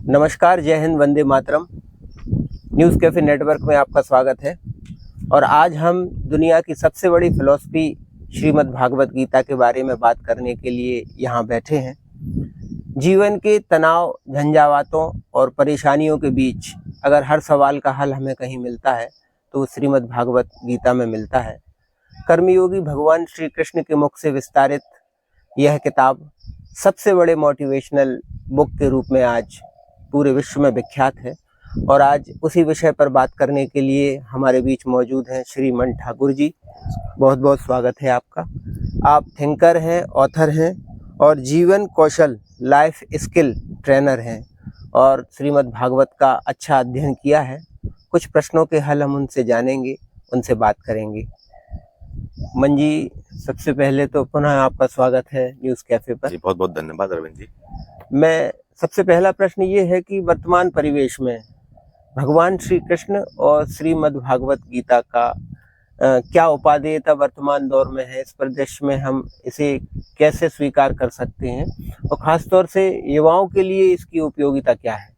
नमस्कार, जय Hind, Vande Mataram. News cafe network में आपका स्वागत है। और आज हम दुनिया की सबसे बड़ी फिलॉसफी श्रीमद् भागवत गीता के बारे में बात करने के लिए यहाँ बैठे हैं। जीवन के तनाव, झंझावातों और परेशानियों के बीच अगर हर सवाल का हल हमें कहीं मिलता है तो श्रीमद् भागवत गीता में मिलता है। कर्मयोगी भगवान श्री कृष्ण के मुख से विस्तारित यह किताब सबसे बड़े मोटिवेशनल बुक के रूप में आज पूरे विश्व में विख्यात है। और आज उसी विषय पर बात करने के लिए हमारे बीच मौजूद हैं श्रीमन ठाकुर जी। बहुत बहुत स्वागत है आपका। आप थिंकर हैं, ऑथर हैं और जीवन कौशल लाइफ स्किल ट्रेनर हैं और श्रीमद् भागवत का अच्छा अध्ययन किया है। कुछ प्रश्नों के हल हम उनसे जानेंगे, उनसे बात करेंगे। मन जी, सबसे पहले तो पुनः आपका स्वागत है न्यूज़ कैफे पर। जी, बहुत बहुत धन्यवाद अरविंद जी। मैं सबसे पहला प्रश्न ये है कि वर्तमान परिवेश में भगवान श्री कृष्ण और श्रीमद् भागवत गीता का क्या उपादेयता वर्तमान दौर में है। इस परिदृश्य में हम इसे कैसे स्वीकार कर सकते हैं और खासतौर से युवाओं के लिए इसकी उपयोगिता क्या है।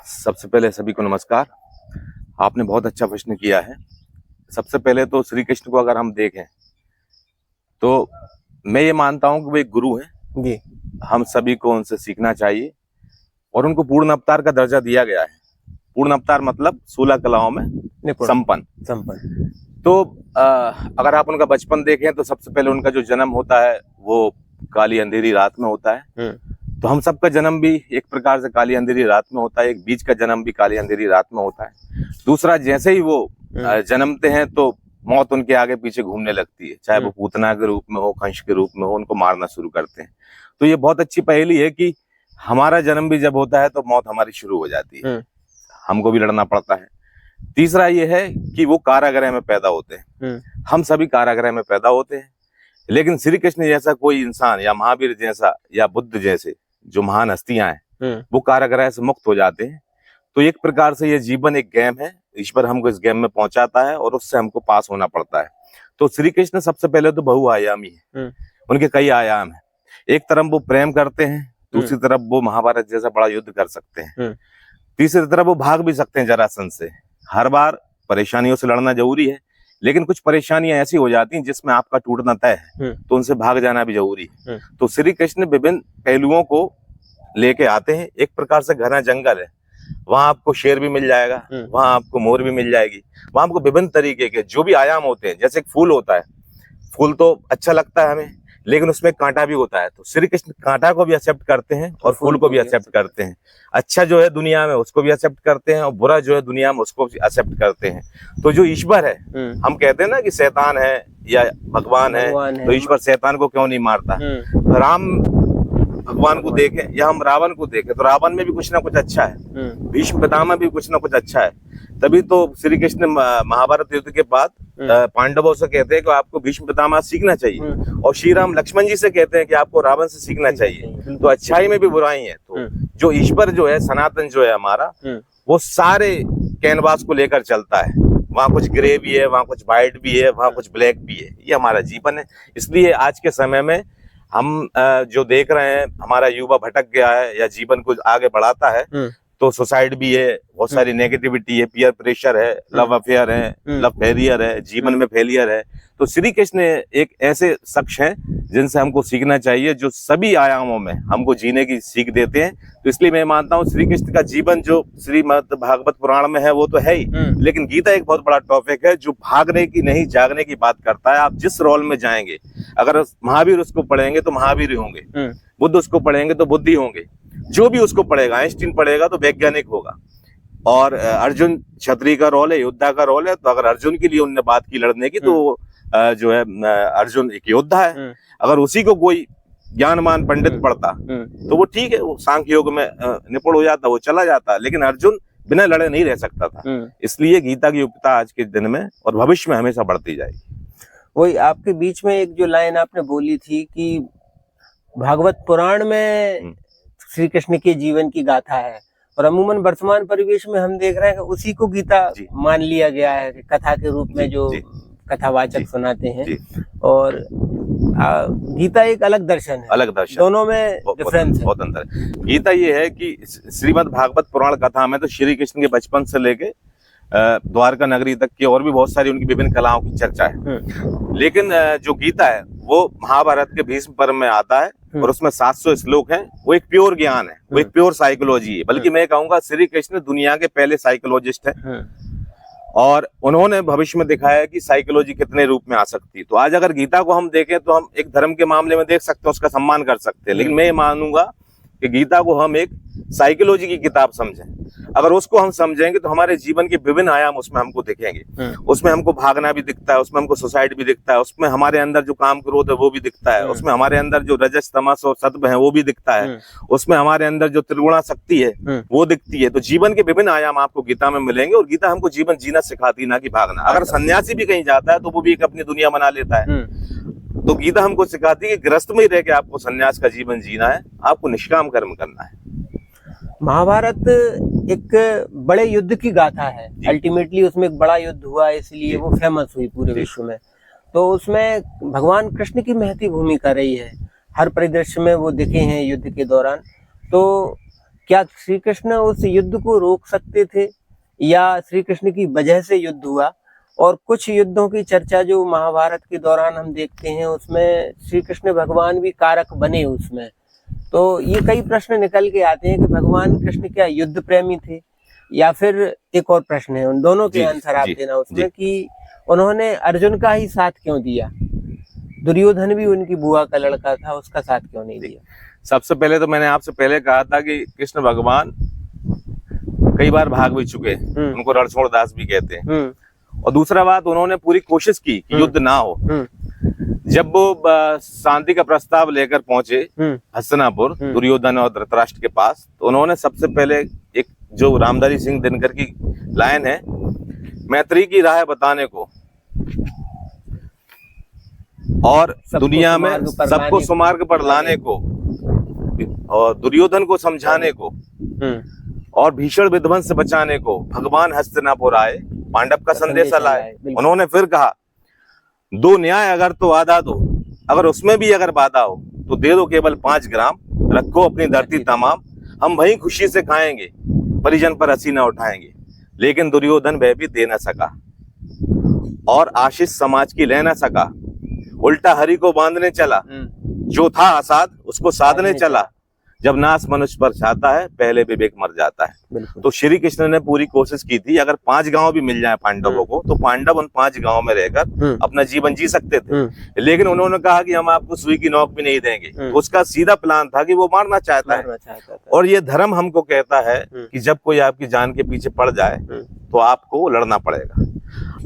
सबसे पहले सभी को नमस्कार। आपने बहुत अच्छा प्रश्न किया है। सबसे पहले तो श्री कृष्ण को अगर हम देखें तो मैं ये मानता हूं कि वो एक गुरु हैं जी। हम सभी को उनसे सीखना चाहिए और उनको पूर्ण अवतार का दर्जा दिया गया है। पूर्ण अवतार मतलब 16 कलाओं में संपन्न। तो अगर आप उनका बचपन देखें तो सबसे पहले उनका जो जन्म होता है वो काली अंधेरी रात में होता है। तो हम सबका जन्म भी एक प्रकार से काली अंधेरी रात में होता है। एक बीच का जन्म भी काली अंधेरी रात में होता है। दूसरा, जैसे ही वो जन्मते हैं तो मौत उनके आगे पीछे घूमने लगती है, चाहे वो पूतना के रूप में हो, कंस के रूप में हो, उनको मारना शुरू करते हैं। तो ये बहुत अच्छी पहेली है कि हमारा जन्म भी जब होता है तो मौत हमारी शुरू हो जाती है, हमको भी लड़ना पड़ता है। तीसरा ये है कि वो कारागृह में पैदा होते हैं। हम सभी कारागृह में पैदा होते हैं, लेकिन श्री कृष्ण जैसा कोई इंसान या महावीर जैसा या बुद्ध जैसे जो महान हस्तियां हैं वो कारागृह से मुक्त हो जाते हैं। तो एक प्रकार से ये जीवन एक गेम है। ईश्वर हमको इस गेम में पहुंचाता है और उससे हमको पास होना पड़ता है। तो श्री कृष्ण सबसे पहले तो बहुआयामी है। उनके कई आयाम हैं। एक तरफ वो प्रेम करते हैं, दूसरी तरफ वो महाभारत जैसा बड़ा युद्ध कर सकते हैं, तीसरी तरफ वो भाग भी सकते हैं जरासंध से। हर बार परेशानियों से लड़ना जरूरी है, लेकिन कुछ परेशानियां ऐसी हो जाती हैं जिसमें आपका टूटना तय है, तो उनसे भाग जाना भी जरूरी है। तो श्री कृष्ण विभिन्न पहलुओं को लेके आते हैं। एक प्रकार से घना जंगल है, वहां आपको शेर भी मिल जाएगा, वहां आपको मोर भी मिल जाएगी, वहां आपको विभिन्न तरीके के जो भी आयाम होते हैं। जैसे एक फूल होता है, फूल तो अच्छा लगता है हमें, लेकिन उसमें कांटा भी होता है। तो श्री कृष्ण कांटा को भी एक्सेप्ट करते हैं और फूल को भी एक्सेप्ट करते हैं। अच्छा जो है दुनिया में उसको भी एक्सेप्ट करते हैं और बुरा जो है दुनिया में उसको भी एक्सेप्ट करते हैं। तो जो ईश्वर है, हम कहते हैं ना कि शैतान है या भगवान है, तो ईश्वर शैतान को क्यों नहीं मारता। राम भगवान को देखें या हम रावण को देखें तो रावण में भी कुछ ना कुछ अच्छा है, भीष्म पितामह में भी कुछ ना कुछ अच्छा है। तभी तो श्री कृष्ण महाभारत युद्ध के बाद पांडवों से कहते हैं कि आपको भीष्म पितामह सीखना चाहिए, और श्री राम लक्ष्मण जी से कहते हैं कि आपको रावण से सीखना चाहिए। तो अच्छाई में भी बुराई है। तो जो ईश्वर जो है, सनातन जो है हमारा, वो सारे कैनवास को लेकर चलता है। वहाँ कुछ ग्रे भी है, वहाँ कुछ व्हाइट भी है, वहाँ कुछ ब्लैक भी है। ये हमारा जीवन है। इसलिए आज के समय में हम जो देख रहे हैं, हमारा युवा भटक गया है या जीवन को आगे बढ़ाता है, तो सुसाइड भी है, बहुत सारी नेगेटिविटी है, पीयर प्रेशर है, लव अफेयर है, लव फेलियर है, जीवन में फेलियर है। तो श्री कृष्ण एक ऐसे शख्स हैं जिनसे हमको सीखना चाहिए, जो सभी आयामों में हमको जीने की सीख देते हैं। तो इसलिए मैं मानता हूँ श्री कृष्ण का जीवन जो श्रीमद् भागवत पुराण में है वो तो है ही, लेकिन गीता एक बहुत बड़ा टॉपिक है जो भागने की नहीं जागने की बात करता है। आप जिस रोल में जाएंगे, अगर महावीर उसको पढ़ेंगे तो महावीर ही होंगे, बुद्ध उसको पढ़ेंगे तो बुद्धि होंगे, जो भी उसको पढ़ेगा, आइंस्टीन पढ़ेगा तो वैज्ञानिक होगा। और अर्जुन क्षत्रिय का रोल है, योद्धा का रोल है। तो अगर अर्जुन के लिए उनने बात की लड़ने की, तो जो है अर्जुन एक योद्धा है। अगर उसी को कोई ज्ञानमान पंडित पढ़ता तो वो ठीक है, वो सांख्य योग में निपुण हो जाता, वो चला जाता, लेकिन अर्जुन बिना लड़े नहीं रह सकता था। इसलिए गीता की उपयोगिता आज के दिन में और भविष्य में हमेशा बढ़ती जाएगी। वही आपके बीच में एक जो लाइन आपने बोली थी कि भागवत पुराण में श्री कृष्ण के जीवन की गाथा है, और अमूमन वर्तमान परिवेश में हम देख रहे हैं कि उसी को गीता मान लिया गया है, कथा के रूप में जो कथावाचक सुनाते हैं। और गीता एक अलग दर्शन है, अलग दर्शन, दोनों में डिफरेंस है, बहुत अंतर है। गीता ये है कि श्रीमद् भागवत पुराण कथा में तो श्री कृष्ण के बचपन से लेके द्वारका नगरी तक की और भी बहुत सारी उनकी विभिन्न कलाओं की चर्चा है। लेकिन जो गीता है वो महाभारत के भीष्म पर्व में आता है और उसमें 700 श्लोक हैं। वो एक प्योर ज्ञान है, वो एक प्योर साइकोलॉजी है, बल्कि मैं कहूंगा श्री कृष्ण दुनिया के पहले साइकोलॉजिस्ट है और उन्होंने भविष्य में दिखाया है कि साइकोलॉजी कितने रूप में आ सकती है। तो आज अगर गीता को हम देखें तो हम एक धर्म के मामले में देख सकते हैं, उसका सम्मान कर सकते हैं, लेकिन मैं ये मानूंगा कि गीता को हम एक साइकोलॉजी की किताब समझें। अगर उसको हम समझेंगे तो हमारे जीवन के विभिन्न आयाम उसमें हमको दिखेंगे। उसमें हमको भागना भी दिखता है, उसमें हमको सुसाइड भी दिखता है, उसमें हमारे अंदर जो काम क्रोध है वो भी दिखता है, उसमें हमारे अंदर जो रजस तमस और सत्व है वो भी दिखता है, उसमें हमारे अंदर जो त्रिगुणा शक्ति है वो दिखती है। तो जीवन के विभिन्न आयाम आपको गीता में मिलेंगे और गीता हमको जीवन जीना सिखाती, ना कि भागना। अगर सन्यासी भी कहीं जाता है तो वो भी एक अपनी दुनिया बना लेता है। तो गीता हमको सिखाती है कि गृहस्थ में ही रह के आपको सन्यास का जीवन जीना है, आपको निष्काम कर्म करना है। महाभारत एक बड़े युद्ध की गाथा है, अल्टीमेटली उसमें एक बड़ा युद्ध हुआ इसलिए वो फेमस हुई पूरे विश्व में। तो उसमें भगवान कृष्ण की महती भूमिका रही है, हर परिदृश्य में वो दिखे हैं युद्ध के दौरान। तो क्या श्री कृष्ण उस युद्ध को रोक सकते थे या श्री कृष्ण की वजह से युद्ध हुआ? और कुछ युद्धों की चर्चा जो महाभारत के दौरान हम देखते हैं उसमें श्री कृष्ण भगवान भी कारक बने उसमें। तो ये कई प्रश्न निकल के आते हैं कि भगवान कृष्ण क्या युद्ध प्रेमी थे, या फिर एक और प्रश्न है, उन दोनों के आंसर आप देना उसमें कि उन्होंने अर्जुन का ही साथ क्यों दिया, दुर्योधन भी उनकी बुआ का लड़का था, उसका साथ क्यों नहीं दिया? सबसे पहले तो मैंने आपसे पहले कहा था कि कृष्ण भगवान कई बार भाग भी चुके, उनको रणछोड़ दास भी कहते हैं। और दूसरा बात, उन्होंने पूरी कोशिश की कि युद्ध ना हो। जब वो शांति का प्रस्ताव लेकर पहुंचे हस्तिनापुर दुर्योधन और धृतराष्ट्र के पास, तो उन्होंने सबसे पहले एक जो रामधारी सिंह दिनकर की लाइन है, मैत्री की राह बताने को और दुनिया में सबको सुमार्ग पर लाने को और दुर्योधन को समझाने को और भीषण विध्वंस से बचाने को भगवान हस्तिनापुर आए, पांडव का संदेशा लाए। उन्होंने फिर कहा, दो न्याय अगर तो वादा दो, अगर उसमें भी अगर वादा हो तो दे दो केवल 5 ग्राम, रखो अपनी धरती तमाम, हम वहीं खुशी से खाएंगे, परिजन पर हंसी न उठाएंगे। लेकिन दुर्योधन वह भी दे न सका और आशीष समाज की ले न सका, उल्टा हरि को बांधने चला, जो था आसाद उसको साधने चला, जब नाश मनुष्य पर छाता है पहले विवेक मर जाता है। तो श्री कृष्ण ने पूरी कोशिश की थी, अगर 5 गांव भी मिल जाए पांडवों को तो पांडव उन 5 गांव में रहकर अपना जीवन जी सकते थे। लेकिन उन्होंने कहा कि हम आपको सुई की नोक भी नहीं देंगे। तो उसका सीधा प्लान था कि वो मारना चाहता है। और ये धर्म हमको कहता है कि जब कोई आपकी जान के पीछे पड़ जाए तो आपको लड़ना पड़ेगा।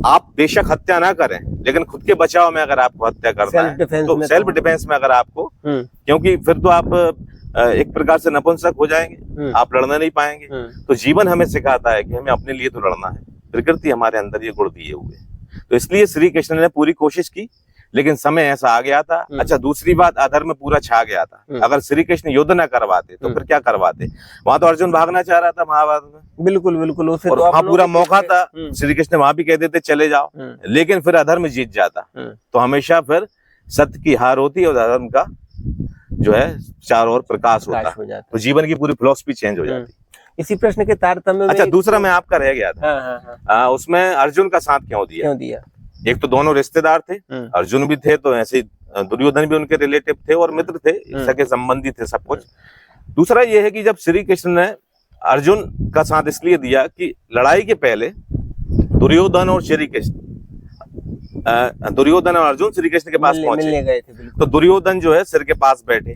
आप बेशक हत्या ना करें, लेकिन खुद के बचाव में अगर आपको हत्या करना है तो सेल्फ डिफेंस में अगर आपको, क्योंकि फिर तो आप एक प्रकार से नपुंसक हो जाएंगे, आप लड़ना नहीं पाएंगे। तो जीवन हमें सिखाता है कि हमें अपने लिए तो लड़ना है, प्रकृति हमारे अंदर ये गुण दिए हुए। तो इसलिए श्री कृष्ण ने पूरी कोशिश की, लेकिन समय ऐसा आ गया था। अच्छा, दूसरी बात, अधर्म पूरा छा गया था। अगर श्री कृष्ण युद्ध न करवाते तो फिर क्या करवाते? वहां तो अर्जुन भागना चाह रहा था महाभारत में। बिल्कुल बिल्कुल, उसे और वहां पूरा मौका था, श्री कृष्ण वहां भी कह देते चले जाओ, लेकिन फिर अधर्म जीत जाता। तो हमेशा फिर सत्य की हार होती है और अधर्म का जो है चारों ओर प्रकाश होता है। तो जीवन की पूरी फिलॉसफी चेंज हो जाती। इसी प्रश्न के तारतम्य में अच्छा, दूसरा मैं आपका रह गया था, उसमें अर्जुन का साथ क्यों दिया? एक तो दोनों रिश्तेदार थे, अर्जुन भी थे तो ऐसे दुर्योधन भी उनके रिलेटिव थे और मित्र थे, सके संबंधी थे, सब कुछ। दूसरा ये है कि जब श्री कृष्ण ने अर्जुन का साथ इसलिए दिया कि लड़ाई के पहले दुर्योधन और श्री कृष्ण, दुर्योधन और अर्जुन श्री कृष्ण के पास पहुंचे गए थे। तो दुर्योधन जो है सिर के पास बैठे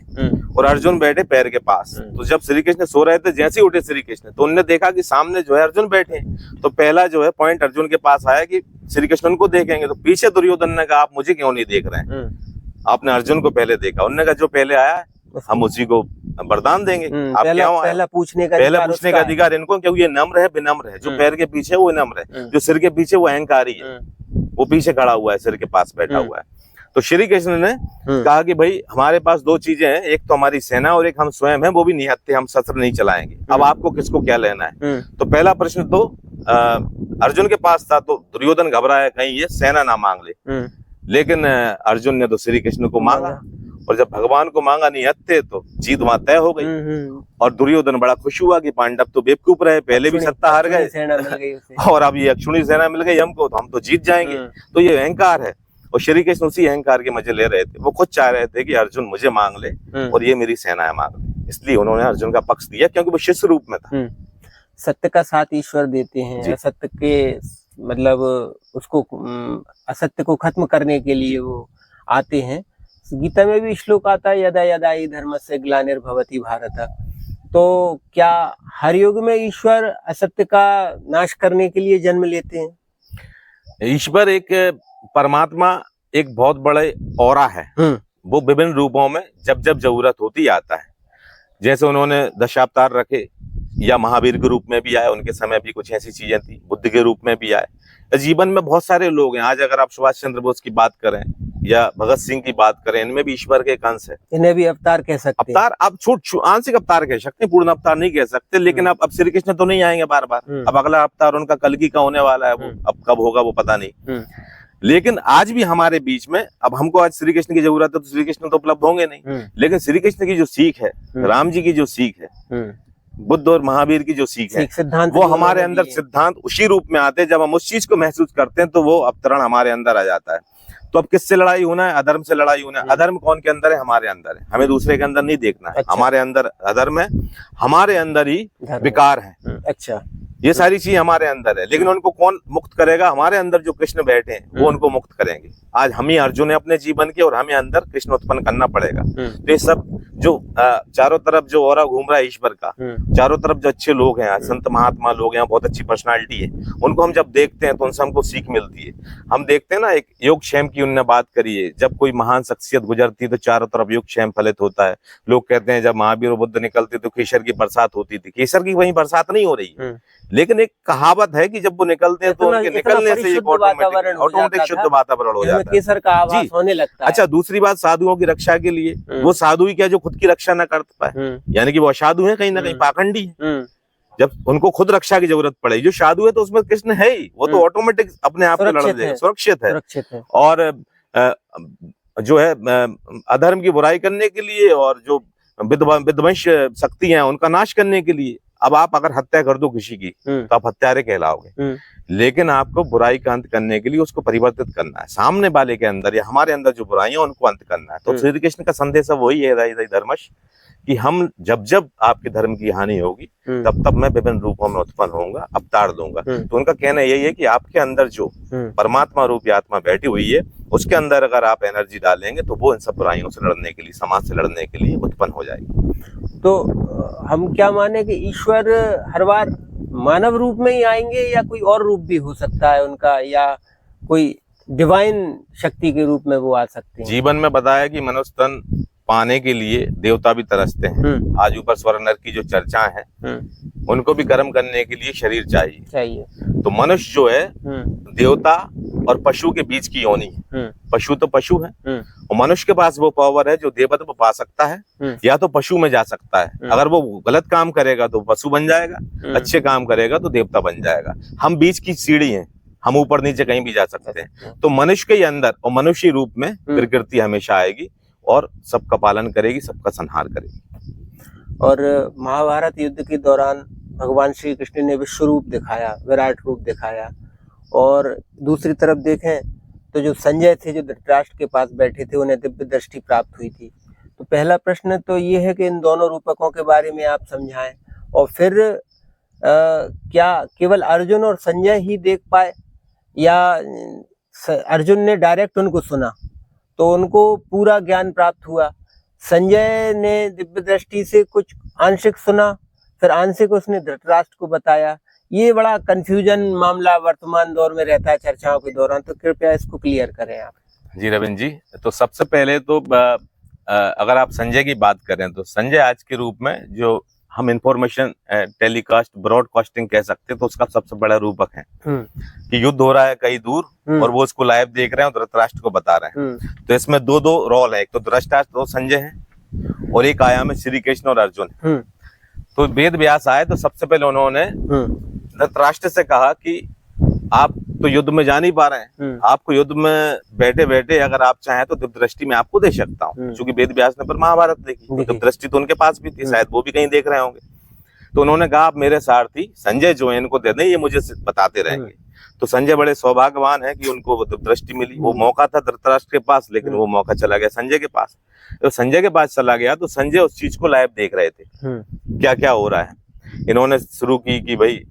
और अर्जुन बैठे पैर के पास। तो जब श्री कृष्ण सो रहे थे, जैसे ही उठे श्री कृष्ण, तो उन्होंने देखा कि सामने जो है अर्जुन बैठे। तो पहला जो है पॉइंट अर्जुन के पास आया कि श्री कृष्ण उनको देखेंगे। तो पीछे दुर्योधन ने कहा, आप मुझे क्यों नहीं देख रहे हैं? आपने अर्जुन को पहले देखा। उन्होंने कहा, जो पहले आया है हम उसी को वरदान देंगे। आप क्यों आए? पहला पूछने का अधिकार इनको, क्योंकि ये नम्र है, विनम्र है। जो पैर के पीछे वो नम्र है, जो सिर के पीछे वो अहंकारी है, वो पीछे खड़ा हुआ है, सिर के पास बैठा हुआ है। तो श्री कृष्ण ने कहा कि भाई हमारे पास 2 चीजें हैं, एक तो हमारी सेना और एक हम स्वयं हैं, वो भी निहत्थे, हम शस्त्र नहीं चलाएंगे। अब आपको किसको क्या लेना है? तो पहला प्रश्न तो अर्जुन के पास था। तो दुर्योधन घबराया कहीं ये सेना ना मांग ले, लेकिन अर्जुन ने तो श्री कृष्ण को मांगा, और जब भगवान को मांगा नहीं हत्ते तो जीत वहां तय हो गई। और दुर्योधन बड़ा खुश हुआ कि पांडव तो बेवकूफ रहे, पहले भी सत्ता हार गए और अब ये अक्षुणी सेना मिल गई हमको, तो हम तो जीत जाएंगे। तो ये अहंकार है, और श्री कृष्ण उसी अहंकार के मजे ले रहे थे। वो खुद चाह रहे थे कि अर्जुन मुझे मांग ले और ये मेरी सेना है मांग ले, इसलिए उन्होंने अर्जुन का पक्ष दिया, क्योंकि वो शिष्य रूप में था। सत्य का साथ ईश्वर देते हैं, असत्य के मतलब उसको असत्य को खत्म करने के लिए वो आते हैं। गीता में भी श्लोक आता है, यदा यदा हि धर्मस्य ग्लानिर्भवति भारत। तो क्या हर युग में ईश्वर असत्य का नाश करने के लिए जन्म लेते हैं? ईश्वर एक परमात्मा एक बहुत बड़े औरा है, वो विभिन्न रूपों में जब जब जरूरत होती आता है। जैसे उन्होंने दशावतार रखे, या महावीर के रूप में भी आए, उनके समय भी कुछ ऐसी चीजें थी, बुद्ध के रूप में भी आए। जीवन में बहुत सारे लोग हैं। आज अगर आप सुभाष चंद्र बोस की बात करें या भगत सिंह की बात करें, इनमें भी ईश्वर के एक अंश है। इन्हें भी अवतार कह सकते हैं। अवतार आप आंशिक अवतार कह सकते हैं, पूर्ण अवतार नहीं कह सकते। लेकिन अब श्री कृष्ण तो नहीं आएंगे बार बार, अब अगला अवतार उनका कल्कि का होने वाला है, वो अब कब होगा वो पता नहीं। लेकिन आज भी हमारे बीच में, अब हमको आज श्री कृष्ण की जरूरत है तो श्री कृष्ण तो उपलब्ध होंगे नहीं, लेकिन श्री कृष्ण की जो सीख है, राम जी की जो सीख है, बुद्ध और महावीर की जो सीख है, वो हमारे अंदर सिद्धांत उसी रूप में आते हैं। जब हम उस चीज को महसूस करते हैं तो वो अवतरण हमारे अंदर आ जाता है। तो अब किससे लड़ाई होना है? अधर्म से लड़ाई होना है। अधर्म कौन के अंदर है? हमारे अंदर है। हमें दूसरे के अंदर नहीं देखना है। हमारे अंदर अधर्म है, हमारे अंदर ही विकार है। अच्छा, ये सारी चीज हमारे अंदर है, लेकिन उनको कौन मुक्त करेगा? हमारे अंदर जो कृष्ण बैठे हैं वो उनको मुक्त करेंगे। आज हम ही अर्जुन है अपने जीवन के, और हमें अंदर कृष्ण उत्पन्न करना पड़ेगा। तो ये सब जो चारों तरफ जो औरा घूम रहा है ईश्वर का, चारों तरफ जो अच्छे लोग हैं, संत महात्मा लोग हैं, बहुत अच्छी पर्सनालिटी है, उनको हम जब देखते हैं तो उनसे हमको सीख मिलती है। हम देखते हैं ना, एक योगक्षेम की उनने बात करी है, जब कोई महान शख्सियत गुजरती तो चारों तरफ योगक्षेम फलित होता है। लोग कहते हैं जब महावीर और बुद्ध निकलते तो केसर की बरसात होती थी। केसर की वहीं बरसात नहीं हो रही है, लेकिन एक कहावत है कि जब वो निकलते हैं तो उनके निकलने से ऑटोमेटिक शुद्ध वातावरण हो जाता है, केसर का आभास होने लगता है। अच्छा, दूसरी बात, साधुओं की रक्षा के लिए, वो साधु ही क्या जो खुद की रक्षा न कर पाए, यानी कि वो असाधु है, कहीं ना कहीं पाखंडी है। जब उनको खुद रक्षा की जरूरत पड़े, जो साधु है तो उसमें कृष्ण है ही, वो तो ऑटोमेटिक अपने आप को लड़ जाएगा, सुरक्षित है। और जो है अधर्म की बुराई करने के लिए, और जो विध्वंस शक्ति है उनका नाश करने के लिए। अब आप अगर हत्या कर दो किसी की तो आप हत्यारे कहलाओगे, लेकिन आपको बुराई का अंत करने के लिए उसको परिवर्तित करना है। सामने वाले के अंदर या हमारे अंदर जो बुराई है उनको अंत करना है। तो श्री कृष्ण का संदेश वही है, धर्मश, कि हम जब जब आपके धर्म की हानि होगी तब तब मैं विभिन्न रूपों में उत्पन्न होऊंगा, अवतार दूंगा। तो उनका कहना यही है कि आपके अंदर जो परमात्मा रूपी आत्मा बैठी हुई है, उसके अंदर अगर आप एनर्जी डालेंगे तो वो इन सब बुराइयों से लड़ने के लिए, समाज से लड़ने के लिए उत्पन्न हो जाएगी। तो हम क्या माने कि ईश्वर हर बार मानव रूप में ही आएंगे, या कोई और रूप भी हो सकता है उनका, या कोई डिवाइन शक्ति के रूप में वो आ सकते हैं? जीवन में बताया कि मनुष्य तन पाने के लिए देवता भी तरसते हैं। आज ऊपर स्वर्ग नरक की जो चर्चा है, उनको भी कर्म करने के लिए शरीर चाहिए। तो मनुष्य जो है देवता और पशु के बीच की योनि है। पशु तो पशु है, और मनुष्य के पास वो पावर है जो देवत्व पा सकता है, या तो पशु में जा सकता है। अगर वो गलत काम करेगा तो पशु बन जाएगा, अच्छे काम करेगा तो देवता बन जाएगा। हम बीच की सीढ़ी हैं, हम ऊपर नीचे कहीं भी जा सकते हैं। तो मनुष्य के अंदर और मनुष्य रूप में प्रकृति हमेशा आएगी और सबका पालन करेगी, सबका संहार करेगी। और महाभारत युद्ध के दौरान भगवान श्री कृष्ण ने विश्व रूप दिखाया, विराट रूप दिखाया। और दूसरी तरफ देखें तो जो संजय थे, जो धृतराष्ट्र के पास बैठे थे, उन्हें दिव्य दृष्टि प्राप्त हुई थी। तो पहला प्रश्न तो ये है कि इन दोनों रूपकों के बारे में आप समझाएं। और फिर क्या केवल अर्जुन और संजय ही देख पाए, या अर्जुन ने डायरेक्ट उनको सुना तो उनको पूरा ज्ञान प्राप्त हुआ, संजय ने दिव्य दृष्टि से कुछ आंशिक सुना, फिर आंशिक उसने धृतराष्ट्र को बताया? ये बड़ा कंफ्यूजन मामला वर्तमान दौर में रहता है चर्चाओं के दौरान, तो कृपया इसको क्लियर करें आप। जी रविंद्र जी, तो सबसे पहले तो अगर आप संजय की बात करें तो संजय आज के रूप में जो हम इंफॉर्मेशन टेलीकास्ट, ब्रॉडकास्टिंग कह सकते हैं, तो उसका सबसे बड़ा रूपक है कि युद्ध हो रहा है कहीं दूर और वो उसको लाइव देख रहे हैं और धृतराष्ट्र को बता रहे हैं। तो इसमें दो रोल है, एक तो धृतराष्ट्र और संजय है, और एक आया में श्री कृष्ण और अर्जुन। तो वेद व्यास आए तो सबसे पहले उन्होंने धृतराष्ट्र से कहा कि आप तो युद्ध में जा नहीं पा रहे हैं। आपको युद्ध में बैठे बैठे अगर आप चाहें तो दिव्य दृष्टि मैं आपको दे सकता हूँ, क्योंकि वेद व्यास ने पर महाभारत देखी, तो दिव्य दृष्टि तो उनके पास भी थी, शायद वो भी कहीं देख रहे होंगे। तो उन्होंने कहा आप मेरे सारथी संजय जो है इनको दे दें, ये मुझे बताते रहेंगे। तो संजय बड़े सौभाग्यवान है कि उनको वो दृष्टि मिली। वो मौका था धृतराष्ट्र के पास, लेकिन वो मौका चला गया संजय के पास। तो संजय के पास चला गया तो संजय उस चीज को लाइव देख रहे थे, क्या क्या हो रहा है। इन्होंने शुरू की कि भाई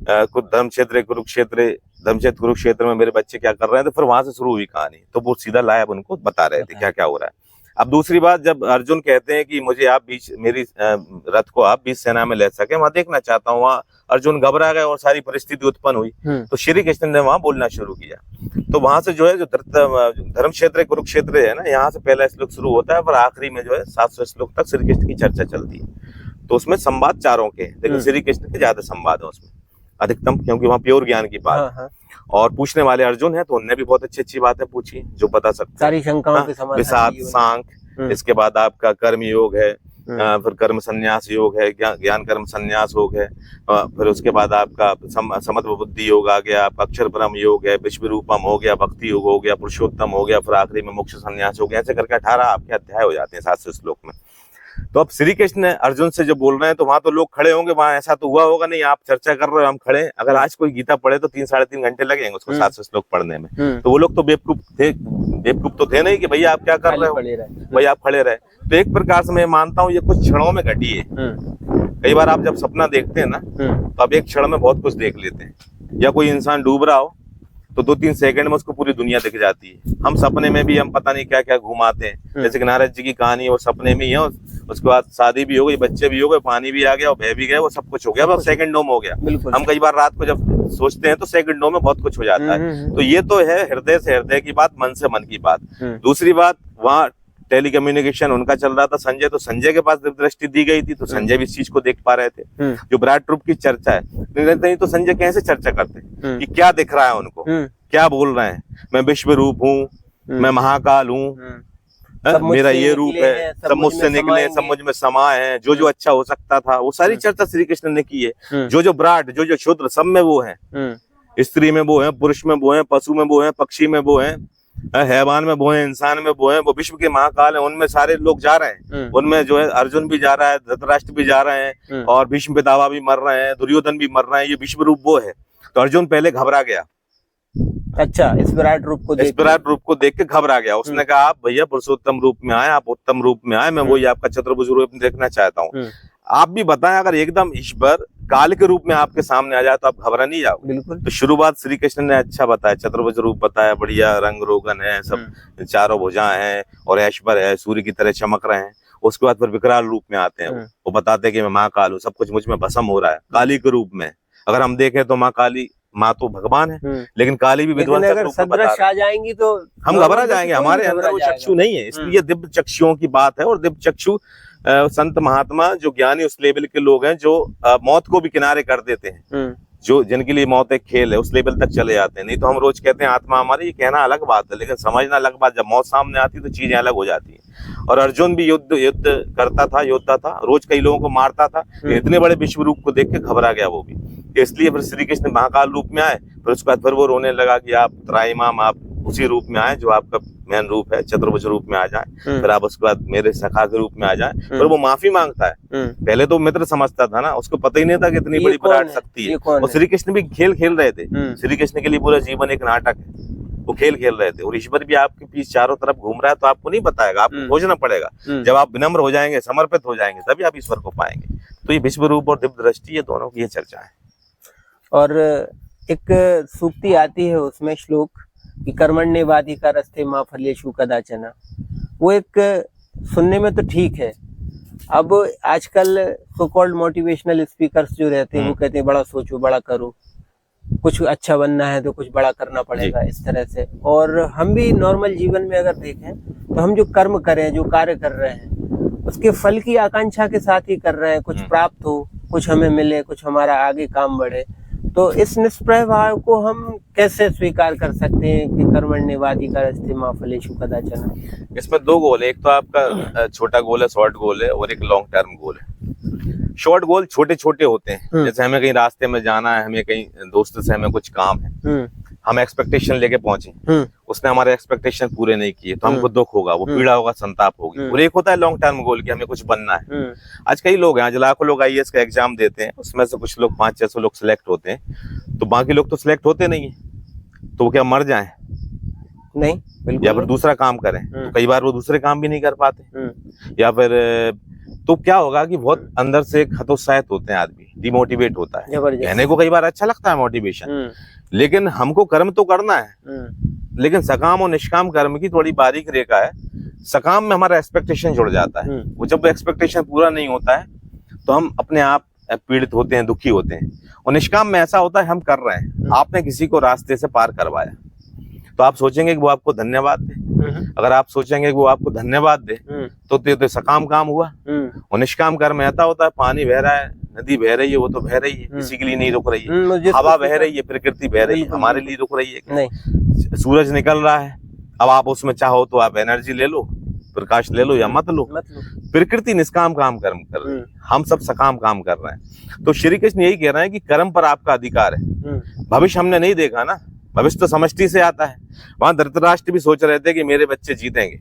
कुछ धर्मक्षेत्र कुरुक्षेत्र में मेरे बच्चे क्या कर रहे हैं, तो फिर वहां से शुरू हुई कहानी। तो वो सीधा लाइव उनको बता रहे थे क्या क्या हो रहा है। अब दूसरी बात, जब अर्जुन कहते हैं कि मुझे आप बीच मेरी रथ को आप बीच सेना में ले सके, वहां देखना चाहता हूँ, वहां अर्जुन घबरा गए और सारी परिस्थिति उत्पन्न हुई। तो श्री कृष्ण ने वहां बोलना शुरू किया। तो वहां से जो है जो धर्म क्षेत्र कुरुक्षेत्र है ना, यहाँ से पहला श्लोक शुरू होता है, पर आखिरी में जो है 700 श्लोक तक श्री कृष्ण की चर्चा चलती है। तो उसमें संवाद चारों के, लेकिन श्री कृष्ण के ज्यादा संवाद है उसमें अधिकतम, क्योंकि वहाँ प्योर ज्ञान की बात है। और पूछने वाले अर्जुन है, तो उनने भी बहुत अच्छी अच्छी बातें पूछी जो बता सकते हैं, सारी शंकाओं के समाधान। विषाद सांख्य, इसके बाद आपका कर्म योग है, फिर कर्म संन्यास योग है, ज्ञान कर्म संन्यास योग है, फिर उसके बाद आपका समत्व बुद्धि योग आ गया, आपका अक्षर ब्रह्म योग है, विश्व रूपम हो गया, भक्ति योग हो गया, पुरुषोत्तम हो गया, फिर आखिरी में मोक्ष संन्यास हो गया। ऐसे करके 18 आपके अध्याय हो जाते हैं 700 श्लोक में। तो अब श्री कृष्ण अर्जुन से जो बोल रहे हैं, तो वहां तो लोग खड़े होंगे, वहां ऐसा तो हुआ होगा नहीं आप चर्चा कर रहे हो हम खड़े। अगर आज कोई गीता पढ़े तो 3-3.5 घंटे लगेंगे उसको 700 श्लोक पढ़ने में। तो वो लोग तो बेवकूफ तो थे नहीं कि भैया आप क्या कर रहे हो, भैया आप खड़े रहे। तो एक प्रकार से मैं मानता हूँ ये कुछ क्षणों में घटी है। कई बार आप जब सपना देखते हैं ना, तो आप एक क्षण में बहुत कुछ देख लेते हैं। या कोई इंसान डूब रहा हो तो 2-3 सेकंड में उसको पूरी दुनिया दिख जाती है। हम सपने में भी हम पता नहीं क्या क्या घुमाते हैं। जैसे कि नारद जी की कहानी है, वो सपने में ही है, उसके बाद शादी भी हो गई, बच्चे भी हो गए, पानी भी आ गया, बह भी गए, वो सब कुछ हो गया, बस सेकंडों में हो गया। हम कई बार रात को जब सोचते हैं तो सेकंडों में बहुत कुछ हो जाता है। तो ये तो है हृदय से हृदय की बात, मन से मन की बात। दूसरी बात, वहाँ टेली कम्युनिकेशन उनका चल रहा था संजय, तो संजय के पास दृष्टि दी गई थी, तो संजय भी इस चीज को देख पा रहे थे। जो विराट रूप की चर्चा है, नहीं तो संजय कैसे चर्चा करते कि क्या दिख रहा है उनको, क्या बोल रहे हैं, मैं विश्व रूप हूँ, मैं महाकाल हूँ, मेरा ये रूप है, सब मुझसे निकले, सब मुझ में समाये हैं, जो जो अच्छा हो सकता था वो सारी चर्चा श्री कृष्ण ने की है। जो जो विराट, जो जो शूद्र, सब में वो है, स्त्री में वो है, पुरुष में वो है, पशु में वो है, पक्षी में वो है, हैवान में वो है, इंसान में वो है, वो विश्व के महाकाल है, उनमें सारे लोग जा रहे हैं। उनमें जो है अर्जुन भी जा रहा है, धृतराष्ट्र भी जा रहे हैं, और भीष्म पितामह भी मर रहे हैं, दुर्योधन भी मर रहे हैं, ये विश्व रूप वो है। तो अर्जुन पहले घबरा गया। अच्छा, इस विराट रूप को देख के घबरा गया। उसने कहा आप भैया पुरुषोत्तम रूप में आए, आप उत्तम रूप में आए, मैं वही आपका चतुर्भुज रूप देखना चाहता हूँ। आप भी बताएं, अगर एकदम ईश्वर काल के रूप में आपके सामने आ जाए तो आप घबरा नहीं जाओगे? बिल्कुल। तो शुरुआत श्री कृष्ण ने अच्छा बताया, चतुर्भुज रूप बताया, बढ़िया रंग रोगन है, सब चारों भुजाएं हैं और ऐश्वर्य है, सूर्य की तरह चमक रहे हैं। उसके बाद फिर विकराल रूप में आते हैं, वो बताते हैं कि मैं महाकाल हूँ, सब कुछ मुझ में भस्म हो रहा है, काली के रूप में। अगर हम देखें तो माँ काली, माँ तो भगवान है, लेकिन काली भी विध्वंसक रूप में बता आ जाएंगी तो हम घबरा जाएंगे। हमारे अंदर वो चक्षु नहीं है, इसलिए दिव्य चक्षुओं की बात है। और दिव्य चक्षु संत महात्मा जो ज्ञानी उस लेवल के लोग हैं, जो मौत को भी किनारे कर देते हैं, जो जिनके लिए मौत एक खेल है, उस लेवल तक चले जाते हैं। नहीं तो हम रोज कहते हैं आत्मा हमारी, ये कहना अलग बात है, लेकिन समझना अलग बात। जब मौत सामने आती है तो चीजें अलग हो जाती है। और अर्जुन भी युद्ध करता था, योद्धा था, रोज कई लोगों को मारता था, इतने बड़े विश्व रूप को देख के घबरा गया वो भी। इसलिए फिर श्री कृष्ण महाकाल रूप में आए, फिर उसके बाद फिर वो रोने लगा कि आप त्राहिमाम, आप उसी रूप में आए जो आपका मेन रूप है, चतुर्भुज रूप में आ जाए, फिर आप उसके बाद मेरे सखा के रूप में आ जाए। फिर वो माफी मांगता है। पहले तो मित्र समझता था ना, उसको पता ही नहीं था कि इतनी बड़ी विराट शक्ति है। और श्री कृष्ण भी खेल खेल रहे थे। श्री कृष्ण के लिए पूरा जीवन एक नाटक है, वो खेल खेल रहे थे। और ईश्वर भी आपके पीछे चारों तरफ घूम रहा है, तो आपको नहीं बताएगा, आपको खोजना पड़ेगा। जब आप विनम्र हो जाएंगे, समर्पित हो जाएंगे, तभी आप ईश्वर को पाएंगे। तो ये विश्व रूप और दिव्य दृष्टि, ये दोनों की ये चर्चा है। और एक सूक्ति आती है उसमें श्लोक कि कर्मण्येवाधिकारस्ते मा फलेषु कदाचन। वो एक सुनने में तो ठीक है। अब आजकल सो कॉल्ड मोटिवेशनल स्पीकर्स जो रहते हैं, वो कहते हैं बड़ा सोचो, बड़ा करो, कुछ अच्छा बनना है तो कुछ बड़ा करना पड़ेगा, इस तरह से। और हम भी नॉर्मल जीवन में अगर देखें तो हम जो कर्म करें, जो कार्य कर रहे हैं, उसके फल की आकांक्षा के साथ ही कर रहे हैं, कुछ प्राप्त हो, कुछ हमें मिले, कुछ हमारा आगे काम बढ़े। तो इस निष्प्रय भाव को हम कैसे स्वीकार कर सकते हैं कि कर्मण्येवाधिकारस्ते मा फलेषु कदाचन? इसमें दो गोल है, एक तो आपका छोटा गोल है, शॉर्ट गोल है, और एक लॉन्ग टर्म गोल है। शॉर्ट गोल छोटे छोटे होते हैं, जैसे हमें कहीं रास्ते में जाना है, हमें कहीं दोस्त से हमें कुछ काम है, हम एक्सपेक्टेशन लेके पहुंचे, उसने हमारे एक्सपेक्टेशन पूरे नहीं किए, तो हमको दुख होगा, वो पीड़ा होगा, संताप होगी। और एक होता है लॉन्ग टर्म गोल कि हमें कुछ बनना है। आज कई लोग हैं, आज लाखों लोग IAS का एग्जाम देते हैं, उसमें से कुछ लोग 500-600 लोग सिलेक्ट होते हैं, तो बाकी लोग तो सिलेक्ट होते नहीं है। तो वो क्या मर जाएं? नहीं, बिल्कुल। या फिर दूसरा काम करें, तो कई बार वो दूसरे काम भी नहीं कर पाते। या फिर तो क्या होगा कि बहुत अंदर से हतोत्साहित होते हैं, आदमी डिमोटिवेट होता है। कहने को कई बार अच्छा लगता है मोटिवेशन, लेकिन हमको कर्म तो करना है। लेकिन सकाम और निष्काम कर्म की थोड़ी बारीक रेखा है। सकाम में हमारा एक्सपेक्टेशन जुड़ जाता है, वो जब एक्सपेक्टेशन पूरा नहीं होता है तो हम अपने आप पीड़ित होते हैं, दुखी होते हैं। और निष्काम में ऐसा होता है हम कर रहे हैं, आपने किसी को रास्ते से पार करवाया, तो आप सोचेंगे कि वो आपको धन्यवाद दे। अगर आप सोचेंगे कि वो आपको धन्यवाद दे तो सकाम काम हुआ। और निष्काम कर्म ऐसा होता है, पानी बह रहा है, नदी बह रही है, वो तो बह रही है, किसी के लिए नहीं रुक रही है। हवा बह रही है, प्रकृति बह रही है, हमारे लिए रुक रही है नहीं। सूरज निकल रहा है, अब आप उसमें चाहो तो आप एनर्जी ले लो, प्रकाश ले लो या मत लो। प्रकृति निष्काम काम कर्म कर रही है, हम सब सकाम काम कर रहे हैं। तो श्री कृष्ण यही कह रहे हैं कि कर्म पर आपका अधिकार है। भविष्य हमने नहीं देखा ना, भविष्य तो समष्टि से आता है। वहां धृतराष्ट्र भी सोच रहे थे कि मेरे बच्चे जीतेंगे।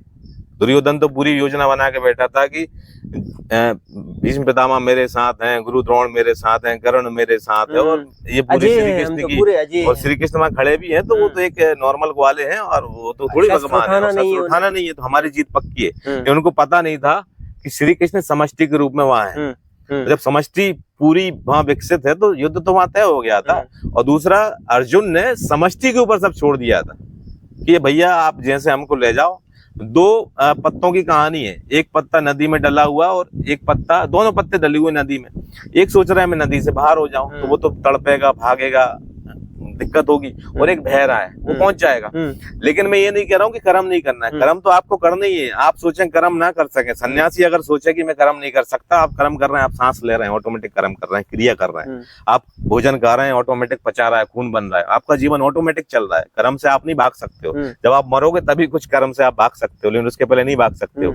दुर्योधन तो पूरी योजना बना के बैठा था कि भीष्म पितामह मेरे साथ हैं, गुरु द्रोण मेरे साथ हैं, कर्ण मेरे साथ है, और ये पूरी श्री कृष्ण की, और श्री कृष्ण वहां खड़े भी हैं, तो वो तो एक नॉर्मल ग्वाले हैं, और वो तो थोड़ी भगवान है, उठाना नहीं है, तो हमारी जीत पक्की है। उनको पता नहीं था कि श्री कृष्ण समष्टि के रूप में वहां है। जब समष्टि पूरी वहां विकसित है तो युद्ध तो वहां तय हो गया था। और दूसरा, अर्जुन ने समष्टि के ऊपर सब छोड़ दिया था कि ये भैया आप जैसे हमको ले जाओ। दो पत्तों की कहानी है, एक पत्ता नदी में डला हुआ और एक पत्ता, दोनों पत्ते डले हुए नदी में। एक सोच रहा है मैं नदी से बाहर हो जाऊं, तो वो तो तड़पेगा, भागेगा, दिक्कत होगी। और एक बह रहा है, वो पहुंच जाएगा। लेकिन मैं ये नहीं कह रहा हूँ कि कर्म नहीं करना है, कर्म तो आपको करना ही है। आप सोचें कर्म ना कर सके, सन्यासी अगर सोचे कि मैं कर्म नहीं कर सकता, आप कर्म कर रहे हैं, आप सांस ले रहे हैं, ऑटोमेटिक कर्म कर रहे हैं, क्रिया कर रहे हैं। आप भोजन खा रहे हैं, ऑटोमेटिक पचा रहा है, खून बन रहा है, आपका जीवन ऑटोमेटिक चल रहा है। कर्म से आप नहीं भाग सकते हो, जब आप मरोगे तभी कुछ कर्म से आप भाग सकते हो, लेकिन उसके पहले नहीं भाग सकते हो।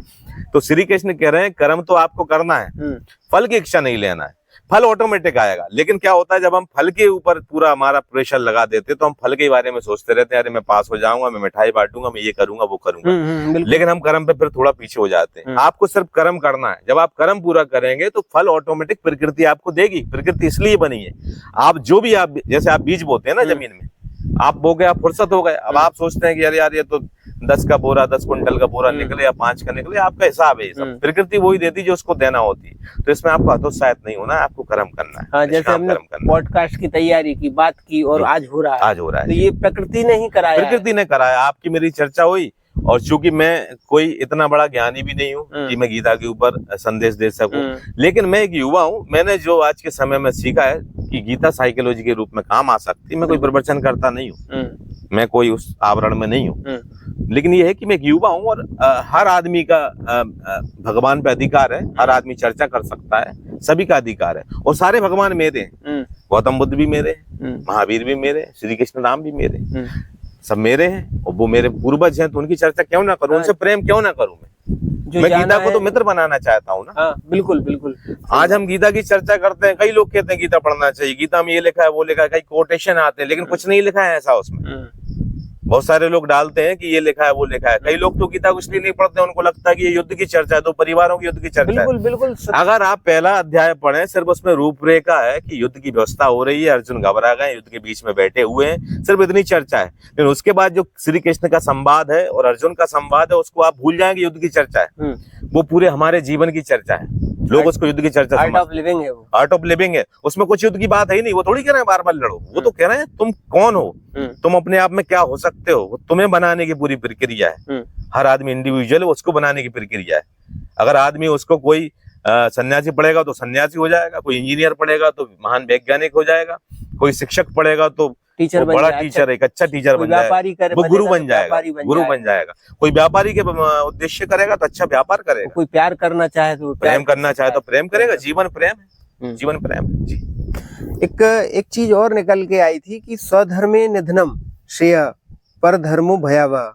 तो श्री कृष्ण कह रहे हैं कर्म तो आपको करना है, फल की इच्छा नहीं लेना है। फल ऑटोमेटिक आएगा। लेकिन क्या होता है, जब हम फल के ऊपर पूरा हमारा प्रेशर लगा देते तो हम फल के बारे में सोचते रहते हैं, अरे मैं पास हो जाऊंगा, मैं मिठाई बांटूंगा, मैं ये करूंगा, वो करूंगा। लेकिन हम कर्म पे फिर थोड़ा पीछे हो जाते हैं। आपको सिर्फ कर्म करना है। जब आप कर्म पूरा करेंगे तो फल ऑटोमेटिक प्रकृति आपको देगी। प्रकृति इसलिए बनी है, आप जो भी आप, जैसे आप बीज बोते हैं ना जमीन में, आप बो गए, आप फुर्सत हो गए। अब आप सोचते हैं कि अरे यार ये तो 10 का बोरा, 10 कुंटल का बोरा निकले या 5 का निकले, आपका हिसाब है ये सब। प्रकृति वही देती जो उसको देना होती। तो इसमें आपको हतोत्साहित नहीं होना है, आपको कर्म करना है। हाँ, जैसे हमने पॉडकास्ट की तैयारी की, बात की, और आज हो रहा है, तो ये प्रकृति ने ही कराया, प्रकृति ने कराया। आपकी मेरी चर्चा हुई, और चूंकि मैं कोई इतना बड़ा ज्ञानी भी नहीं हूँ कि मैं गीता के ऊपर संदेश दे सकूं, लेकिन मैं एक युवा हूँ। मैंने जो आज के समय में सीखा है कि गीता साइकोलॉजी के रूप में काम आ सकती है। मैं कोई प्रवचन करता नहीं हूँ, मैं कोई उस आवरण में नहीं हूँ, लेकिन ये है कि मैं एक युवा हूँ, और हर आदमी का भगवान पे अधिकार है। हर आदमी चर्चा कर सकता है, सभी का अधिकार है। और सारे भगवान मेरे हैं, गौतम बुद्ध भी मेरे, महावीर भी मेरे, श्री कृष्ण राम भी मेरे, सब मेरे हैं। और वो मेरे पूर्वज हैं, तो उनकी चर्चा क्यों ना करूं, उनसे प्रेम क्यों ना करूं। मैं गीता को तो मित्र बनाना चाहता हूँ ना। हाँ, बिल्कुल बिल्कुल। आज हम गीता की चर्चा करते हैं, कई लोग कहते हैं गीता पढ़ना चाहिए, गीता में ये लिखा है, वो लिखा है, कई कोटेशन आते हैं, लेकिन कुछ नहीं लिखा है ऐसा उसमें। बहुत सारे लोग डालते हैं कि ये लिखा है, वो लिखा है। कई लोग तो गीता कुछ नहीं पढ़ते, उनको लगता है कि ये युद्ध की चर्चा है, तो परिवारों की युद्ध की चर्चा है। बिल्कुल। अगर आप पहला अध्याय पढ़ें, सिर्फ उसमें रूपरेखा है कि युद्ध की व्यवस्था हो रही है, अर्जुन घबरा गए, युद्ध के बीच में बैठे हुए हैं, सिर्फ इतनी चर्चा है। लेकिन उसके बाद जो श्री कृष्ण का संवाद है और अर्जुन का संवाद है, उसको आप भूल जाएंगे युद्ध की चर्चा है। वो पूरे हमारे जीवन की चर्चा है। लोग उसको युद्ध की चर्चा, आर्ट ऑफ लिविंग है वो, आर्ट ऑफ लिविंग है। उसमें कुछ युद्ध की बात है ही नहीं। वो थोड़ी कह रहे हैं बार बार लड़ो, वो तो कह रहे हैं तुम कौन हो, तुम अपने आप में क्या हो सकते हो, तुम्हें बनाने की पूरी प्रक्रिया है। हर आदमी इंडिविजुअल है, उसको बनाने की प्रक्रिया है। अगर आदमी उसको कोई सन्यासी पढ़ेगा तो सन्यासी हो जाएगा, कोई इंजीनियर पढ़ेगा तो महान वैज्ञानिक हो जाएगा, कोई शिक्षक पढ़ेगा तो टीचर बड़ा टीचर, एक अच्छा टीचर बन जाएगा, वो गुरु बन जाएगा, गुरु बन जाएगा। कोई व्यापारी के उद्देश्य करेगा तो अच्छा व्यापार करेगा। कोई प्यार करना चाहे तो प्रेम करना चाहे तो प्रेम करेगा। जीवन प्रेम है, जीवन प्रेम जी। एक चीज और निकल के आई थी कि स्वधर्मे निधनम श्रेय पर धर्मो भयावह।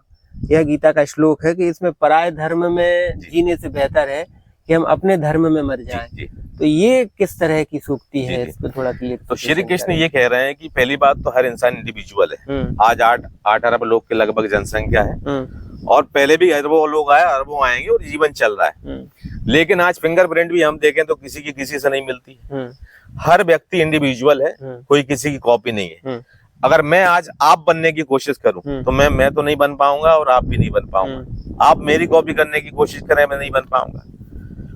यह गीता का श्लोक है कि इसमें पराय धर्म में जीने से बेहतर है कि हम अपने धर्म में मर जाएं। जी। तो ये किस तरह की सूक्ति है, जी। इस पर थोड़ा क्लियर। तो श्री कृष्ण ये कह रहे हैं कि पहली बात तो हर इंसान इंडिविजुअल है। आज 8 अरब लोग के लगभग जनसंख्या है और पहले भी अरबों लोग आए, अरबों आएंगे और जीवन चल रहा है। लेकिन आज फिंगरप्रिंट भी हम देखें तो किसी की किसी से नहीं मिलती है। हर व्यक्ति इंडिविजुअल है, कोई किसी की कॉपी नहीं है। अगर मैं आज आप बनने की कोशिश करूं तो मैं तो नहीं बन पाऊंगा और आप भी नहीं बन पाऊंगा। आप मेरी कॉपी करने की कोशिश करें, मैं नहीं बन पाऊंगा।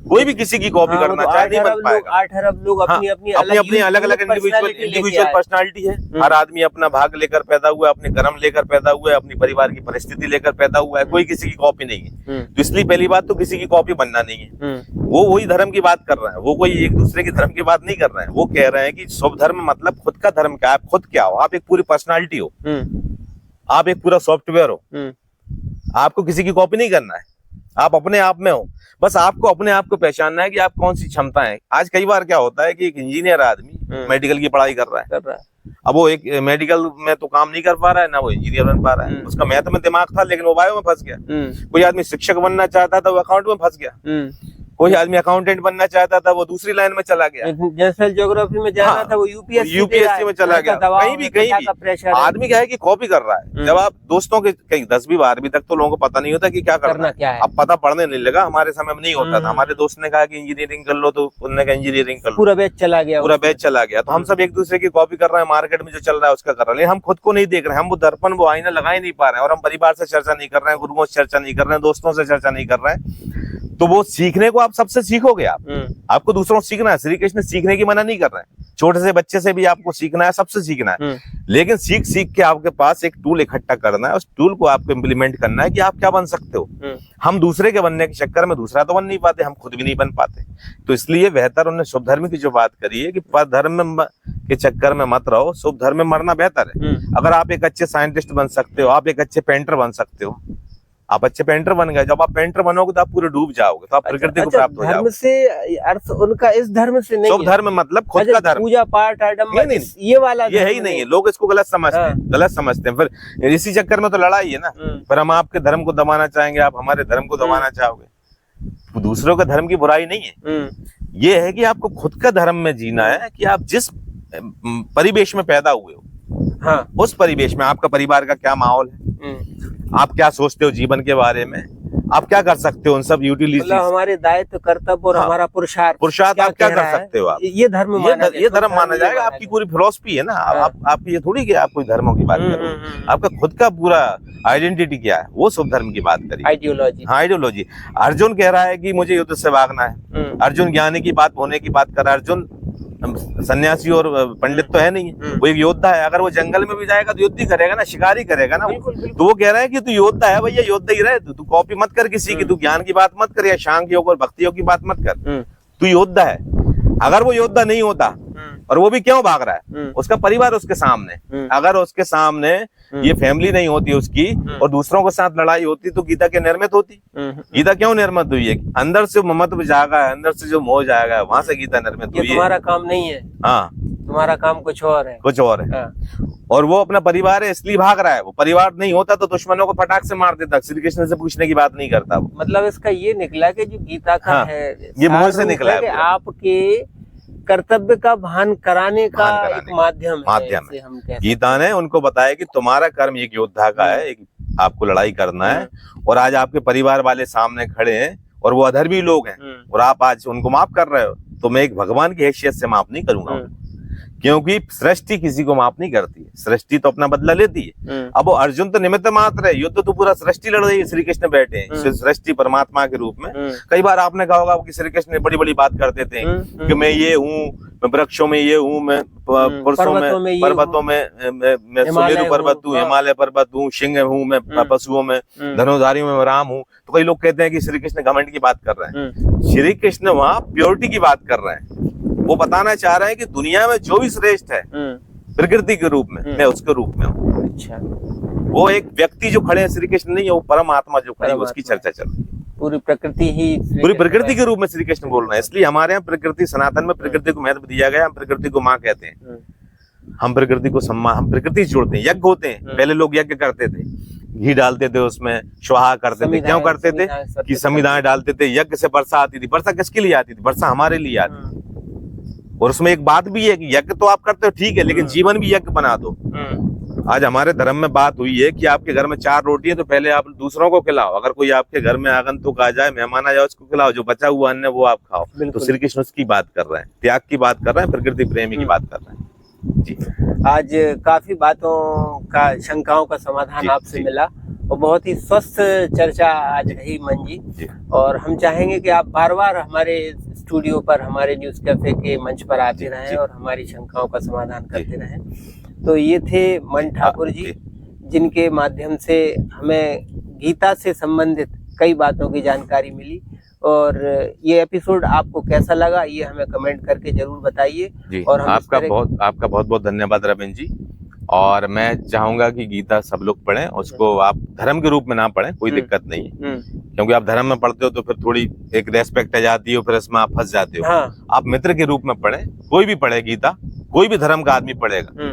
कोई भी किसी की कॉपी करना चाहे नहीं बन पाएगा। 8 अरब लोग अपनी अपनी अलग अलग इंडिविजुअल पर्सनालिटी है। हर आदमी अपना भाग लेकर पैदा हुआ है, अपने कर्म लेकर पैदा हुआ है, अपनी परिवार की परिस्थिति लेकर पैदा हुआ है। कोई किसी की कॉपी नहीं है। तो इसलिए पहली बात तो किसी की कॉपी बनना नहीं है। वो वही धर्म की बात कर रहा है, वो कोई एक दूसरे के धर्म की बात नहीं कर रहे हैं। वो कह रहे हैं कि सब धर्म मतलब खुद का धर्म क्या है, आप खुद क्या हो, आप एक पूरी पर्सनालिटी हो, आप एक पूरा सॉफ्टवेयर हो। आपको किसी की कॉपी नहीं करना है, आप अपने आप में हो। बस आपको अपने आप को पहचानना है कि आप कौन सी क्षमता है। आज कई बार क्या होता है कि एक इंजीनियर आदमी मेडिकल की पढ़ाई कर रहा है, अब वो एक मेडिकल में तो काम नहीं कर पा रहा है, ना वो इंजीनियर बन पा रहा है। उसका मैथ में दिमाग था लेकिन वो बायो में फंस गया। कोई आदमी शिक्षक बनना चाहता था, वो अकाउंट में फंस गया। कोई आदमी अकाउंटेंट बनना चाहता था, वो दूसरी लाइन में चला गया। जनरल ज्योग्राफी में जाना था, वो यूपीएससी में चला गया। कहीं भी आदमी क्या है कि कॉपी कर रहा है। जब आप दोस्तों के कहीं 10वीं 12वीं तक तो लोगों को पता नहीं होता कि क्या करना क्या है। अब पता पढ़ने नहीं लगा, हमारे समय में नहीं होता था। हमारे दोस्त ने कहा कि इंजीनियरिंग कर लो, तो उन्होंने कहा इंजीनियरिंग कर लो, पूरा बैच चला गया। तो हम सब एक दूसरे की कॉपी कर रहे हैं, मार्केट में जो चल रहा है उसका कर रहे हैं। लेकिन हम खुद को नहीं देख रहे हैं, हम वो दर्पण वो आईना लगा ही नहीं पा रहे हैं। और हम परिवार से चर्चा नहीं कर रहे हैं, गुरुओं से चर्चा नहीं कर रहे हैं, दोस्तों से चर्चा नहीं कर रहे हैं। तो वो सीखने को आप सबसे सीखोगे। आपको दूसरों से सीखना है। श्री कृष्ण सीखने की मना नहीं कर रहे हैं, छोटे से बच्चे से भी आपको सीखना है, सबसे सीखना है। लेकिन सीख के आपके पास एक टूल इकट्ठा करना है, उस टूल को आपको इम्प्लीमेंट करना है कि आप क्या बन सकते हो। हम दूसरे के बनने के चक्कर में दूसरा तो बन नहीं पाते, हम खुद भी नहीं बन पाते। तो इसलिए बेहतर उन्होंने शुभ धर्म की जो बात करी है कि धर्म के चक्कर में मत रहो, शुभ धर्म में मरना बेहतर है। अगर आप एक अच्छे साइंटिस्ट बन सकते हो, आप एक अच्छे पेंटर बन सकते हो, आप अच्छे पेंटर बन गए। जब आप पेंटर बनोगे तो आप पूरे डूब जाओगे, तो आप प्रकृति को प्राप्त हो जाओगे। धर्म से अर्थ उनका इस धर्म से नहीं है। धर्म मतलब खुद का धर्म, पूजा पाठ आडम्बर ये वाला ये है ही नहीं है। लोग इसको गलत समझते हैं। फिर इसी चक्कर में तो लड़ाई है ना। फिर हम आपके धर्म को दबाना चाहेंगे, आप हमारे धर्म को दबाना चाहोगे। दूसरों के धर्म की बुराई नहीं है, ये है कि आपको खुद का धर्म में जीना है कि आप जिस परिवेश में पैदा हुए हो, उस परिवेश में आपका परिवार का क्या माहौल है, आप क्या सोचते हो जीवन के बारे में, आप क्या कर सकते हो, उन सब यूटिलिटीज, मतलब हमारे दायित्व कर्तव्य और हमारा पुरुषार्थ आप क्या कर सकते हो। आप ये धर्म माना जाएगा। आपकी पूरी फिलॉसफी है ना। आप ये थोड़ी कि आप कोई धर्मों की बात करो, आपका खुद का पूरा आइडेंटिटी क्या है, वो सब धर्म की बात करिए। आइडियोलॉजी। अर्जुन कह रहा है कि मुझे युद्ध से भागना है। अर्जुन ज्ञानी की बात होने की बात कर रहा है। अर्जुन सन्यासी और पंडित तो है नहीं, वो एक योद्धा है। अगर वो जंगल में भी जाएगा तो युद्ध ही करेगा ना, शिकारी करेगा ना। तो वो कह रहा है कि तू योद्धा है भैया, योद्धा ही रहे तू कॉपी मत कर किसी की, तू ज्ञान की बात मत कर या सांख्य योग और भक्ति योग की बात मत कर, तू योद्धा है। अगर वो योद्धा नहीं होता, और वो भी क्यों भाग रहा है, उसका परिवार उसके सामने, अगर उसके सामने ये फैमिली नहीं होती उसकी और दूसरों के साथ लड़ाई होती तो गीता क्या निर्मित होती। गीता क्यों निर्मित हुई है? अंदर से ममत्व जागा है, अंदर से जो मोह जाएगा, वहां से गीता निर्मित हुई है। तुम्हारा काम नहीं है, हाँ तुम्हारा काम कुछ और है। और वो अपना परिवार है इसलिए भाग रहा है। वो परिवार नहीं होता तो दुश्मनों को फटाक से मार देता, श्री कृष्ण से पूछने की बात नहीं करता वो। मतलब इसका ये निकला कि जो गीता का है ये मोह से निकला है, आपके कर्तव्य का भान कराने का एक माध्यम है। गीता ने उनको बताया कि तुम्हारा कर्म एक योद्धा का है, एक आपको लड़ाई करना है। और आज आपके परिवार वाले सामने खड़े हैं और वो अधर्मी लोग हैं और आप आज उनको माफ कर रहे हो, तो मैं एक भगवान की हैसियत से माफ नहीं करूंगा। क्योंकि सृष्टि किसी को माफ नहीं करती है, सृष्टि तो अपना बदला लेती है। अब वो अर्जुन तो निमित्त मात्र है, युद्ध तो पूरा सृष्टि लड़ रही है। श्री कृष्ण बैठे हैं सृष्टि परमात्मा के रूप में। कई बार आपने कहा होगा कि श्री कृष्ण बड़ी बड़ी बात कर देते हैं कि मैं ये हूँ, मैं वृक्षों में ये हूँ, मैं पुरुषों में पर्वतों में मैं सुमेरु पर्वत हूँ, हिमालय पर्वत हूँ, सिंह हूँ, मैं पशुओं में धनुधारियों में राम हूँ। तो कई लोग कहते हैं कि श्री कृष्ण घमंड की बात कर रहे हैं। श्री कृष्ण वहाँ प्योरिटी की बात कर रहे हैं। वो बताना चाह रहे हैं कि दुनिया में जो भी श्रेष्ठ है प्रकृति के रूप में, मैं उसके रूप में हूँ। अच्छा, वो एक व्यक्ति जो खड़े हैं श्री कृष्ण नहीं है, वो परमात्मा जो खड़े हैं उसकी चर्चा चल रही है। पूरी प्रकृति के रूप में श्री कृष्ण बोल रहे हैं। इसलिए हमारे यहाँ प्रकृति, सनातन में प्रकृति को महत्व दिया गया। हम प्रकृति को माँ कहते हैं, हम प्रकृति को सम्मान, हम प्रकृति जोड़ते हैं। यज्ञ होते हैं, पहले लोग यज्ञ करते थे। घी डालते थे उसमें, स्वाहा करते थे। क्यों करते थे? कि संविधान डालते थे। यज्ञ से वर्षा आती थी। वर्षा किसके लिए आती थी? वर्षा हमारे लिए आती थी। और उसमें एक बात भी है कि यज्ञ तो आप करते हो ठीक है, लेकिन जीवन भी यज्ञ बना दो। आज हमारे धर्म में बात हुई है कि आपके घर में 4 रोटी है तो पहले आप दूसरों को खिलाओ। अगर कोई आपके घर में आगंतुक आ जाए, मेहमान आ जाए, उसको खिलाओ। जो बचा हुआ अन्न वो आप खाओ। तो श्री कृष्ण उसकी बात कर रहे हैं, त्याग की बात कर रहे हैं, प्रकृति प्रेमी की बात कर रहे हैं। जी, आज काफी बातों का, शंकाओं का समाधान आपसे मिला और बहुत ही स्वस्थ चर्चा आज रही मन जी। और हम चाहेंगे कि आप बार बार हमारे स्टूडियो पर, हमारे न्यूज कैफे के मंच पर आते रहें और हमारी शंकाओं का समाधान करते रहें। तो ये थे मन ठाकुर जी, जिनके माध्यम से हमें गीता से संबंधित कई बातों की जानकारी मिली। और ये एपिसोड आपको कैसा लगा ये हमें कमेंट करके जरूर बताइए। और आपका बहुत बहुत धन्यवाद रविंद्र जी। और मैं चाहूंगा कि गीता सब लोग पढ़ें। उसको आप धर्म के रूप में ना पढ़ें, कोई दिक्कत नहीं है, क्योंकि आप धर्म में पढ़ते हो तो फिर थोड़ी एक रेस्पेक्ट आ जाती हो, फिर इसमें आप फंस जाते हो। आप मित्र के रूप में पढ़ें। कोई भी पढ़े गीता, कोई भी धर्म का आदमी पढ़ेगा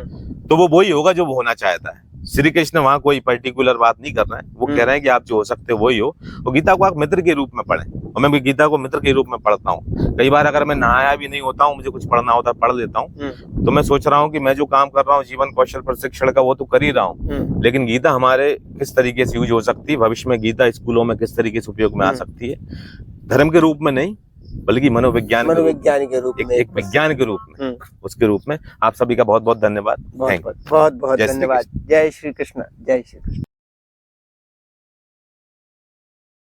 तो वो वही होगा जो वो होना चाहता है। श्री कृष्ण वहाँ कोई पर्टिकुलर बात नहीं कर रहे हैं। वो कह रहे हैं कि आप जो हो सकते हो वही हो। और गीता को आप मित्र के रूप में पढ़ें। और मैं भी गीता को मित्र के रूप में पढ़ता हूँ। कई बार अगर मैं नहाया भी नहीं होता हूँ, मुझे कुछ पढ़ना होता है, पढ़ लेता हूँ। तो मैं सोच रहा हूँ कि मैं जो काम कर रहा हूँ जीवन कौशल प्रशिक्षण का, वो तो कर ही रहा हूँ, लेकिन गीता हमारे किस तरीके से यूज हो सकती है, भविष्य में गीता स्कूलों में किस तरीके से उपयोग में आ सकती है, धर्म के रूप में नहीं बल्कि मनोविज्ञान के रूप में, एक विज्ञान के रूप में, उसके रूप में। आप सभी का बहुत बहुत धन्यवाद। बहुत बहुत धन्यवाद। जय श्री कृष्ण। जय श्री कृष्ण।